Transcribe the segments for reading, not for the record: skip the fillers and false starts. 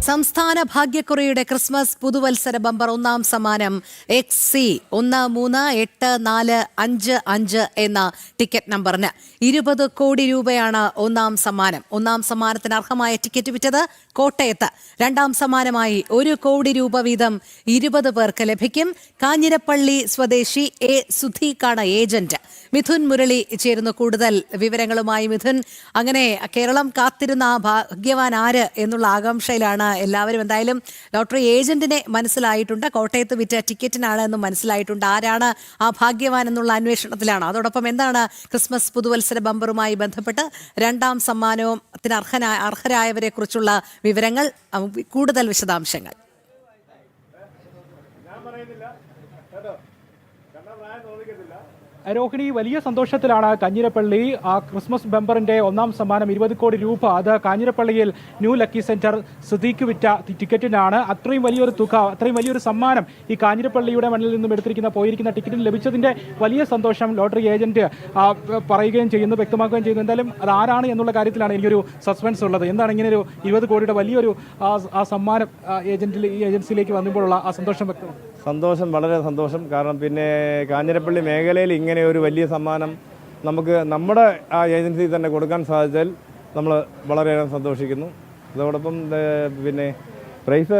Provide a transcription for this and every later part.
സംസ്ഥാന ഭാഗ്യക്കുറിയുടെ ക്രിസ്മസ് പുതുവത്സര ബമ്പർ ഒന്നാം സമ്മാനം XC1384555 എന്ന ടിക്കറ്റ് നമ്പറിന് 20 കോടി രൂപയാണ് ഒന്നാം സമ്മാനം. ഒന്നാം സമ്മാനത്തിന് അർഹമായ ടിക്കറ്റ് വിറ്റത് കോട്ടയത്ത്. രണ്ടാം സമ്മാനമായി 1 കോടി രൂപ വീതം 20 പേർക്ക് ലഭിക്കും. കാഞ്ഞിരപ്പള്ളി സ്വദേശി എ സുധീഖാണ് ഏജന്റ്. മിഥുൻ മുരളി ചേരുന്നു കൂടുതൽ വിവരങ്ങളുമായി. മിഥുൻ, അങ്ങനെ കേരളം കാത്തിരുന്ന ആ ഭാഗ്യവാൻ ആര് എന്നുള്ള ആകാംക്ഷയിലാണ് എല്ലാവരും. എന്തായാലും ലോട്ടറി ഏജന്റിനെ മനസ്സിലായിട്ടുണ്ട്, കോട്ടയത്ത് വിറ്റ ടിക്കറ്റിനാണ് എന്നും മനസ്സിലായിട്ടുണ്ട്. ആരാണ് ആ ഭാഗ്യവാൻ എന്നുള്ള അന്വേഷണത്തിലാണ്. അതോടൊപ്പം എന്താണ് ക്രിസ്മസ് പുതുവത്സര ബമ്പറുമായി ബന്ധപ്പെട്ട് രണ്ടാം സമ്മാനത്തിന് അർഹരായവരെ കുറിച്ചുള്ള വിവരങ്ങൾ, കൂടുതൽ വിശദാംശങ്ങൾ. രോഹിണി, വലിയ സന്തോഷത്തിലാണ് കാഞ്ഞിരപ്പള്ളി. ആ ക്രിസ്മസ് ബമ്പറിന്റെ ഒന്നാം സമ്മാനം 20 കോടി രൂപ, അത് കാഞ്ഞിരപ്പള്ളിയിൽ ന്യൂ ലക്കി സെന്റർ സിദ്ദീഖ് വിറ്റ ടിക്കറ്റിനാണ്. അത്രയും വലിയൊരു തുക, അത്രയും വലിയൊരു സമ്മാനം ഈ കാഞ്ഞിരപ്പള്ളിയുടെ മണ്ണിൽ നിന്നും പോയിരിക്കുന്ന ടിക്കറ്റിന് ലഭിച്ചതിന്റെ വലിയ സന്തോഷം ലോട്ടറി ഏജന്റ് പറയുകയും ചെയ്യുന്നു, വ്യക്തമാക്കുകയും ചെയ്യുന്നു. എന്തായാലും അത് ആരാണ് എന്നുള്ള കാര്യത്തിലാണ് എനിക്കൊരു സസ്പെൻസ് ഉള്ളത്. എന്താണ് ഇങ്ങനെ ഒരു 20 കോടിയുടെ വലിയൊരു ആ സമ്മാനം ഈ ഏജൻസിയിലേക്ക് വന്നപ്പോഴുള്ള ആ സന്തോഷം വ്യക്തമാണ്? സന്തോഷം, വളരെ സന്തോഷം. കാരണം പിന്നെ കാഞ്ഞിരപ്പള്ളി മേഖലയിൽ ഇങ്ങനെ ഒരു വലിയ സമ്മാനം നമുക്ക് നമ്മുടെ ആ ഏജൻസിയിൽ തന്നെ കൊടുക്കാൻ സാധിച്ചാൽ നമ്മൾ വളരെയേറെ സന്തോഷിക്കുന്നു. അതോടൊപ്പം പിന്നെ പ്രൈസ്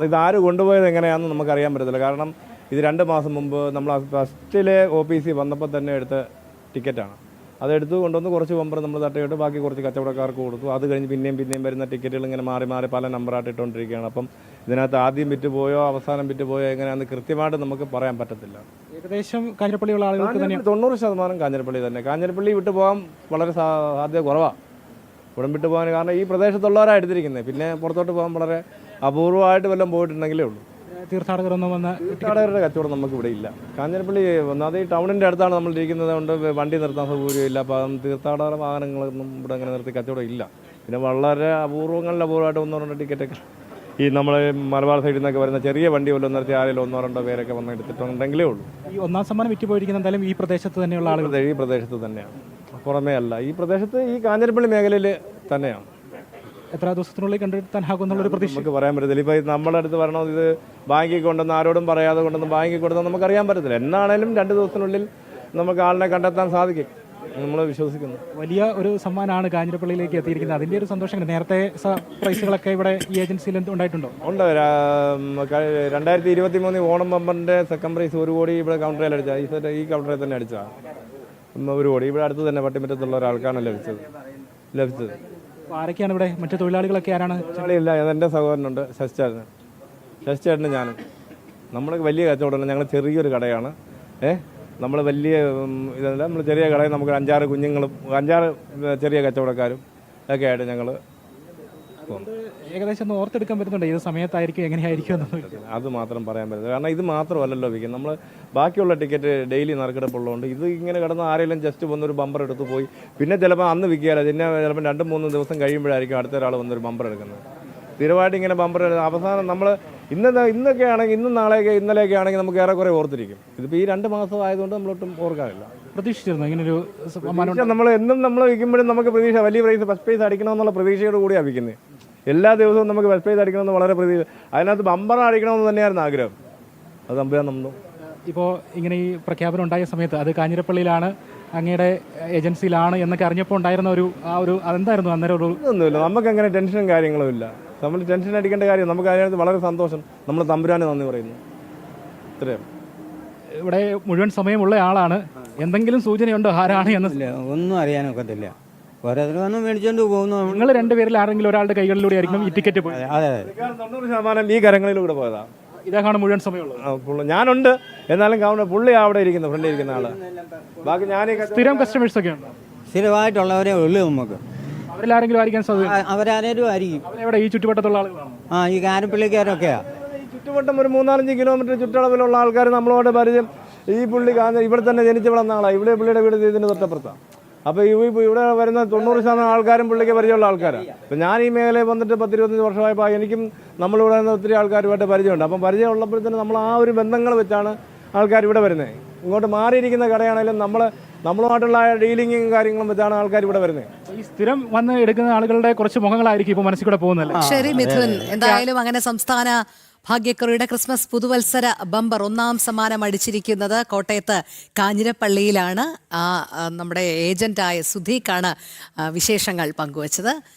ഇതാര് കൊണ്ടുപോയത് എങ്ങനെയാണെന്ന് നമുക്കറിയാൻ പറ്റത്തില്ല. കാരണം ഇത് 2 മാസം മുമ്പ് നമ്മൾ ഫസ്റ്റിലെ OPC വന്നപ്പോൾ തന്നെ എടുത്ത ടിക്കറ്റാണ്. അതെടുത്ത് കൊണ്ടുവന്ന് കുറച്ച് ബമ്പർ നമ്മൾ തട്ടയിട്ട് ബാക്കി കുറച്ച് കച്ചവടക്കാർക്ക് കൊടുത്തു. അത് കഴിഞ്ഞ് പിന്നെയും വരുന്ന ടിക്കറ്റുകൾ ഇങ്ങനെ മാറി പല നമ്പറായിട്ട് ഇട്ടുകൊണ്ടിരിക്കുകയാണ്. അപ്പം ഇതിനകത്ത് ആദ്യം വിറ്റുപോയോ അവസാനം വിറ്റുപോയോ എങ്ങനെയാണെന്ന് കൃത്യമായിട്ട് നമുക്ക് പറയാൻ പറ്റത്തില്ല. ഏകദേശം കാഞ്ഞിരപ്പള്ളിയുള്ള ആളുകൾക്ക് 90% കാഞ്ഞിരപ്പള്ളി തന്നെ. കാഞ്ഞിരപ്പള്ളി വിട്ടു പോകാൻ വളരെ സാധ്യത കുറവാണ്. ഉടൻ വിട്ടു പോകാൻ കാരണം ഈ പ്രദേശത്തുള്ളവരാണ് എടുത്തിരിക്കുന്നത്. പിന്നെ പുറത്തോട്ട് പോകാൻ വളരെ അപൂർവമായിട്ട് വല്ലതും പോയിട്ടുണ്ടെങ്കിലേ ഉള്ളൂ. തീർത്ഥാടകരുടെ കച്ചവടം നമുക്ക് ഇവിടെ ഇല്ല. കാഞ്ഞിരപ്പള്ളി ഒന്നാമത് ഈ ടൗണിൻ്റെ അടുത്താണ് നമ്മൾ ഇരിക്കുന്നത് കൊണ്ട് വണ്ടി നിർത്താൻ സൗകര്യമില്ല. അപ്പം തീർത്ഥാടക വാഹനങ്ങളൊന്നും ഇവിടെ അങ്ങനെ നിർത്തി കച്ചവടം ഇല്ല. പിന്നെ വളരെ അപൂർവമായിട്ട് 1-2 ടിക്കറ്റൊക്കെ ഈ നമ്മൾ മലബാർ സൈഡിൽ നിന്നൊക്കെ വരുന്ന ചെറിയ വണ്ടി വല്ലതും നിർത്തി ആരെങ്കിലും 1-2 പേരൊക്കെ വന്ന് എടുത്തിട്ടുണ്ടെങ്കിലേ ഉള്ളൂ. ഈ ഒന്നാം സമ്മാനം വിറ്റ് പോയിരിക്കുന്ന എന്തായാലും ഈ പ്രദേശത്ത് തന്നെയുള്ള ആളുകൾ ഈ പ്രദേശത്ത് തന്നെയാണ്, പുറമേ അല്ല. ഈ പ്രദേശത്ത് ഈ കാഞ്ഞിരപ്പള്ളി മേഖലയിൽ തന്നെയാണ്. എത്ര ദിവസത്തിനുള്ളിൽ കണ്ടെത്താനാകുന്നുള്ളൊരു പ്രതീക്ഷ നമുക്ക് പറയാൻ പറ്റത്തില്ല. ഇപ്പോൾ നമ്മുടെ അടുത്ത് വരണം, ഇത് ബാങ്കിൽ കൊണ്ടുവന്ന് ആരോടും പറയാതെ കൊണ്ടുവന്ന് ബാങ്കിൽ കൊണ്ടുവന്ന് നമുക്കറിയാൻ പറ്റത്തില്ല. എന്നാണേലും 2 ദിവസത്തിനുള്ളിൽ നമുക്ക് ആളിനെ കണ്ടെത്താൻ സാധിക്കും, നമ്മൾ വിശ്വസിക്കുന്നു. വലിയ ഒരു സമ്മാനമാണ് കാഞ്ഞിരപ്പള്ളിയിലേക്ക് എത്തിയിരിക്കുന്നത്. അതിൻ്റെ ഒരു സന്തോഷം. നേരത്തെ പ്രൈസുകളൊക്കെ ഇവിടെ ഈ ഏജൻസിയിൽ ഉണ്ടായിട്ടുണ്ടോ? ഉണ്ട്. 2023 ഓണം ബമ്പറിൻ്റെ സെക്കൻഡ് പ്രൈസ് 1 കോടി ഇവിടെ കൗണ്ടറിൽ അടിച്ചാൽ ഈ കൗണ്ടറിൽ തന്നെ അടിച്ചതാണ്. 1 കോടി ഇവിടെ അടുത്ത് തന്നെ പട്ടിമറ്റത്തുള്ള ഒരാൾക്കാണ് ലഭിച്ചത്. ആരൊക്കെയാണ് ഇവിടെ മറ്റു തൊഴിലാളികളൊക്കെ? ആരാണ്? തൊഴിലാളിയില്ല, എൻ്റെ സഹോദരനുണ്ട്, ശശിചേട്ടന് ഞാനും. നമ്മൾ വലിയ കച്ചവടമല്ല, ഞങ്ങൾ ചെറിയൊരു കടയാണ്. നമ്മൾ വലിയ ഇതല്ല, നമ്മൾ ചെറിയ കടയിൽ നമുക്ക് 5-6 കുഞ്ഞുങ്ങളും 5-6 ചെറിയ കച്ചവടക്കാരും ഒക്കെ ആയിട്ട് ഞങ്ങൾ ഏകദേശം ഓർത്തെടുക്കാൻ പറ്റുന്നുണ്ട് ഏത് സമയത്തായിരിക്കും എങ്ങനെയായിരിക്കും അത് മാത്രം പറയാൻ പറ്റില്ല. കാരണം ഇത് മാത്രമല്ലല്ലോ വിൽക്കുന്നത്. നമ്മൾ ബാക്കിയുള്ള ടിക്കറ്റ് ഡെയിലി നറുക്കെടുപ്പുള്ളതുകൊണ്ട് ഇത് ഇങ്ങനെ കിടന്ന് ആരെങ്കിലും ജസ്റ്റ് വന്നൊരു ബമ്പർ എടുത്ത് പോയി പിന്നെ ചിലപ്പോൾ അന്ന് വിൽക്കിയാലോ, പിന്നെ ചിലപ്പോൾ 2-3 ദിവസം കഴിയുമ്പോഴായിരിക്കും അടുത്ത ഒരാൾ വന്നൊരു ബമ്പർ എടുക്കുന്നത്. സ്ഥിരമായിട്ട് ഇങ്ങനെ ബമ്പർ അവസാനം നമ്മൾ ഇന്നൊക്കെ ആണെങ്കിൽ ഇന്നലെയൊക്കെ ആണെങ്കിൽ നമുക്ക് ഏറെക്കുറെ ഓർത്തിരിക്കും. ഇതിപ്പോൾ ഈ 2 മാസം ആയതുകൊണ്ട് നമ്മളൊട്ടും ഓർക്കാറില്ല. പ്രതീക്ഷിച്ചിരുന്നു ഇങ്ങനൊരു നമ്മൾ എന്നും നമ്മൾ വിൽക്കുമ്പോഴും നമുക്ക് പ്രതീക്ഷ വലിയ ഫസ്റ്റ് പ്രൈസ് അടിക്കണമെന്നുള്ള പ്രതീക്ഷയോട് കൂടിയാണ് വിൽക്കുന്നത്. എല്ലാ ദിവസവും നമുക്ക് ഫസ്റ്റ് പ്രൈസ് അടിക്കണമെന്ന് വളരെ പ്രതീക്ഷ. അതിനകത്ത് ബമ്പർ അടിക്കണമെന്ന് തന്നെയായിരുന്നു ആഗ്രഹം. അത് നമ്പാൻ നമ്മൾ ഇപ്പോൾ ഇങ്ങനെ ഈ പ്രഖ്യാപനം ഉണ്ടായ സമയത്ത് അത് കാഞ്ഞിരപ്പള്ളിയിലാണ്, അങ്ങയുടെ ഏജൻസിയിലാണ് എന്നൊക്കെ അറിഞ്ഞപ്പോൾ ഉണ്ടായിരുന്ന ഒരു അതെന്തായിരുന്നു അന്നേരം? ഒന്നുമില്ല, നമുക്ക് അങ്ങനെ ടെൻഷനും കാര്യങ്ങളും ഇല്ല. നമ്മൾ ടെൻഷൻ അടിക്കേണ്ട കാര്യം നമുക്ക് അതിനകത്ത് വളരെ സന്തോഷം. നമ്മൾ തമ്പുരാന് നന്ദി പറയുന്നു. ഇത്രയും ഇവിടെ മുഴുവൻ സമയമുള്ള ആളാണ്. എന്തെങ്കിലും സൂചനയുണ്ടോ ആരാണ് എന്ന്? ഒന്നും അറിയാനൊക്കത്തില്ല. ഓരോരുത്തരൊന്നും മേടിച്ചോണ്ട് പോകുന്നു. നിങ്ങൾ 2 പേരിൽ ആരെങ്കിലും ഒരാളുടെ കൈകളിലൂടെ ആയിരിക്കും ഈ ടിക്കറ്റ് പോയത്? അതെ, 90% ഈ കരങ്ങളിലൂടെ പോയതാ. ഇതാണ് മുഴുവൻ സമയമുള്ളത്. ഞാനുണ്ട്, എന്നാലും പുള്ളി അവിടെ ഇരിക്കുന്നു, ഫ്രണ്ടിൽ ഇരിക്കുന്ന ആള്. ബാക്കി ഞാൻ സ്ഥിരം കസ്റ്റമേഴ്സ് ഒക്കെ ഉണ്ട്. സ്ഥിരമായിട്ടുള്ളവരെ ഉള്ളൂ നമുക്ക്. അവരെല്ലാരെങ്കിലും ആയിരിക്കാൻ സാധ്യത? അവരാരും ആയിരിക്കും. അവരെവിടെ? ഈ ചുറ്റുവട്ടത്തുള്ള ആളുകളാണ്. ഈ കാഞ്ഞിരപ്പള്ളിക്കാരൊക്കെയാ. ചുറ്റുവട്ടം ഒരു 3-4 കിലോമീറ്റർ ചുറ്റളവിലുള്ള ആൾക്കാർ നമ്മളോട് പരിചയം. ഈ പുള്ളി ഇവിടെ തന്നെ ജനിച്ചു വളർന്ന ആളാണ്. ഇവിടെ പുള്ളിയുടെ വീട് ഇതിന് തൊട്ടപ്പുറത്താണ്. അപ്പോൾ ഇവിടെ വരുന്ന 90% ആൾക്കാരും പുള്ളിക്ക് പരിചയമുള്ള ആൾക്കാരാണ്. അപ്പം ഞാൻ ഈ മേഖലയിൽ വന്നിട്ട് 10-25 വർഷമായപ്പോൾ എനിക്കും നമ്മളിവിടെ നിന്ന് ഒത്തിരി ആൾക്കാരുമായിട്ട് പരിചയമുണ്ട്. അപ്പം പരിചയം ഉള്ളപ്പോഴത്തേനും നമ്മൾ ആ ഒരു ബന്ധങ്ങൾ വെച്ചാണ് ആൾക്കാർ ഇവിടെ വരുന്നത്. ഇങ്ങോട്ട് മാറിയിരിക്കുന്ന കടയാണെങ്കിലും നമ്മളുമായിട്ടുള്ള ഡീലിങ്ങും കാര്യങ്ങളും വെച്ചാണ് ആൾക്കാർ ഇവിടെ വരുന്നത്. ഈ സ്ഥിരം വന്ന് എടുക്കുന്ന ആളുകളുടെ കുറച്ച് മുഖങ്ങളായിരിക്കും ഇപ്പോൾ മനസ്സിൽ കൂടെ പോകുന്നല്ലേ? ശരി മിഥുൻ, എന്തായാലും അങ്ങനെ സംസ്ഥാന ഭാഗ്യക്കുറിയുടെ ക്രിസ്മസ് പുതുവത്സര ബമ്പർ ഒന്നാം സമ്മാനം അടിച്ചിരിക്കുന്നത് കോട്ടയത്ത് കാഞ്ഞിരപ്പള്ളിയിലാണ്. നമ്മുടെ ഏജന്റായ സുധീഖാണ് വിശേഷങ്ങൾ പങ്കുവച്ചത്.